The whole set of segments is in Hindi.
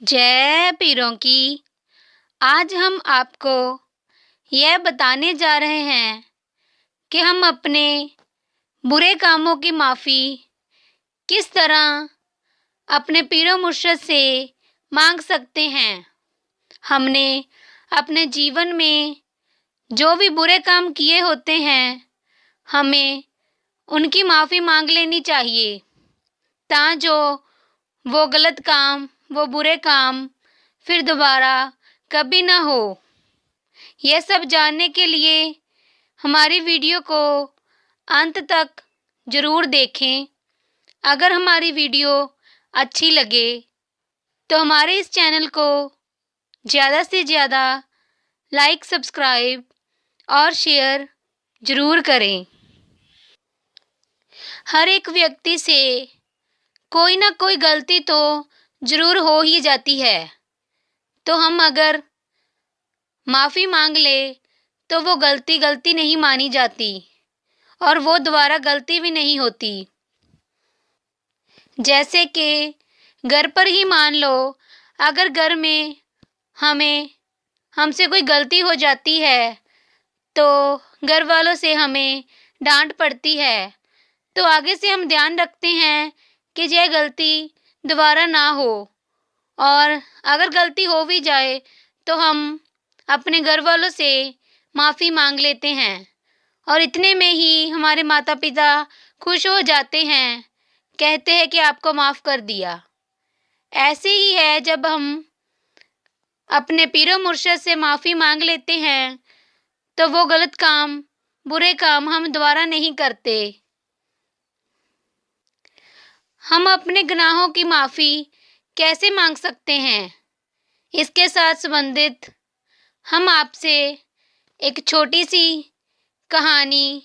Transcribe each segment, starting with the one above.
जय पीरों की। आज हम आपको यह बताने जा रहे हैं कि हम अपने बुरे कामों की माफ़ी किस तरह अपने पीरों मुर्शद से मांग सकते हैं। हमने अपने जीवन में जो भी बुरे काम किए होते हैं, हमें उनकी माफ़ी मांग लेनी चाहिए, ताकि वो गलत काम, वो बुरे काम फिर दोबारा कभी ना हो। यह सब जानने के लिए हमारी वीडियो को अंत तक ज़रूर देखें। अगर हमारी वीडियो अच्छी लगे तो हमारे इस चैनल को ज़्यादा से ज़्यादा लाइक, सब्सक्राइब और शेयर ज़रूर करें। हर एक व्यक्ति से कोई ना कोई गलती तो ज़रूर हो ही जाती है, तो हम अगर माफ़ी मांग ले तो वो गलती नहीं मानी जाती और वो दोबारा गलती भी नहीं होती। जैसे कि घर पर ही मान लो, अगर घर में हमसे कोई गलती हो जाती है तो घर वालों से हमें डांट पड़ती है, तो आगे से हम ध्यान रखते हैं कि यह गलती दोबारा ना हो, और अगर गलती हो भी जाए तो हम अपने घर वालों से माफ़ी मांग लेते हैं और इतने में ही हमारे माता पिता खुश हो जाते हैं, कहते हैं कि आपको माफ़ कर दिया। ऐसे ही है, जब हम अपने पीरो मुर्शद से माफ़ी मांग लेते हैं तो वो गलत काम, बुरे काम हम दोबारा नहीं करते। हम अपने गुनाहों की माफ़ी कैसे मांग सकते हैं, इसके साथ संबंधित हम आपसे एक छोटी सी कहानी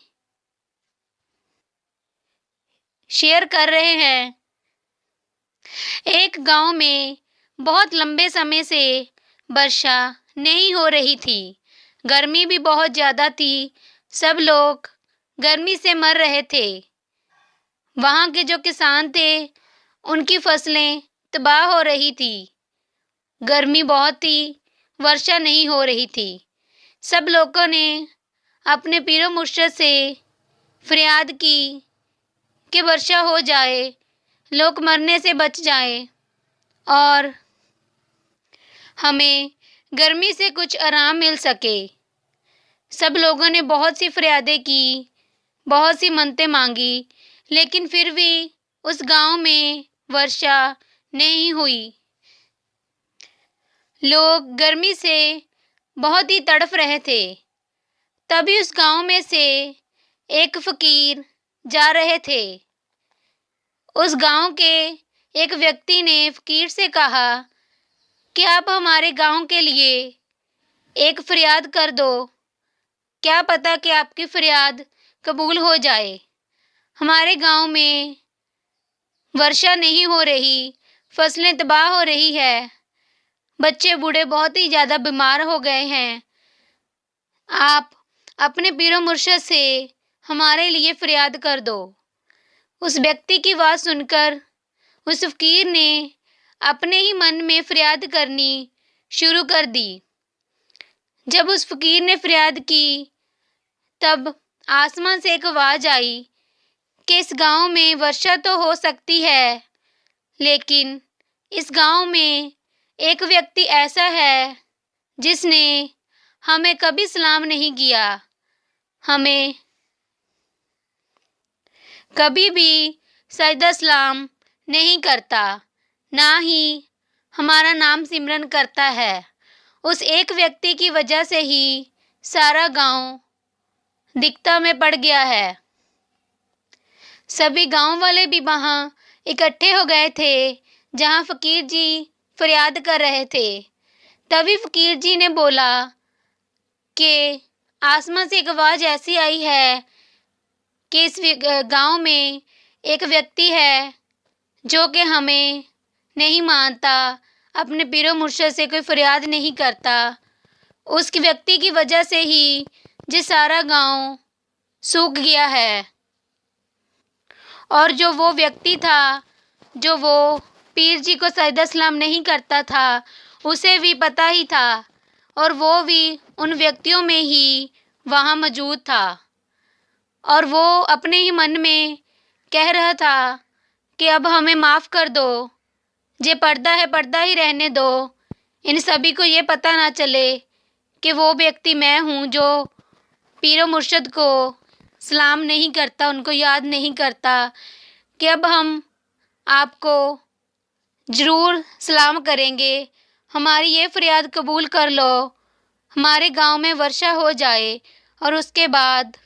शेयर कर रहे हैं। एक गांव में बहुत लंबे समय से वर्षा नहीं हो रही थी। गर्मी भी बहुत ज़्यादा थी। सब लोग गर्मी से मर रहे थे। वहाँ के जो किसान थे, उनकी फसलें तबाह हो रही थी। गर्मी बहुत थी, वर्षा नहीं हो रही थी। सब लोगों ने अपने पीरो मुर्शद से फरियाद की कि वर्षा हो जाए, लोग मरने से बच जाए और हमें गर्मी से कुछ आराम मिल सके। सब लोगों ने बहुत सी फरियादें की, बहुत सी मन्नतें मांगी, लेकिन फिर भी उस गांव में वर्षा नहीं हुई। लोग गर्मी से बहुत ही तड़फ रहे थे। तभी उस गांव में से एक फकीर जा रहे थे। उस गांव के एक व्यक्ति ने फकीर से कहा कि आप हमारे गांव के लिए एक फरियाद कर दो, क्या पता कि आपकी फरियाद कबूल हो जाए। हमारे गांव में वर्षा नहीं हो रही, फसलें तबाह हो रही है, बच्चे बूढ़े बहुत ही ज़्यादा बीमार हो गए हैं। आप अपने पीरो मुर्शद से हमारे लिए फरियाद कर दो। उस व्यक्ति की बात सुनकर उस फकीर ने अपने ही मन में फरियाद करनी शुरू कर दी। जब उस फकीर ने फरियाद की, तब आसमान से एक आवाज़ आई कि इस गांव में वर्षा तो हो सकती है, लेकिन इस गांव में एक व्यक्ति ऐसा है जिसने हमें कभी सलाम नहीं किया, हमें कभी भी सजदा सलाम नहीं करता, ना ही हमारा नाम सिमरन करता है। उस एक व्यक्ति की वजह से ही सारा गांव दिक्कत में पड़ गया है। सभी गांव वाले भी वहाँ इकट्ठे हो गए थे जहाँ फकीर जी फरियाद कर रहे थे। तभी फकीर जी ने बोला कि आसमान से एक आवाज़ ऐसी आई है कि इस गांव में एक व्यक्ति है जो कि हमें नहीं मानता, अपने पीरो मुर्शद से कोई फरियाद नहीं करता। उस व्यक्ति की वजह से ही ये सारा गांव सूख गया है। और जो वो व्यक्ति था, जो वो पीर जी को सजदा सलाम नहीं करता था, उसे भी पता ही था और वो भी उन व्यक्तियों में ही वहाँ मौजूद था और वो अपने ही मन में कह रहा था कि अब हमें माफ़ कर दो, जे पर्दा है पर्दा ही रहने दो, इन सभी को ये पता ना चले कि वो व्यक्ति मैं हूँ जो पीरो मुर्शद को सलाम नहीं करता, उनको याद नहीं करता, कि अब हम आपको ज़रूर सलाम करेंगे, हमारी ये फ़रियाद कबूल कर लो, हमारे गांव में वर्षा हो जाए। और उसके बाद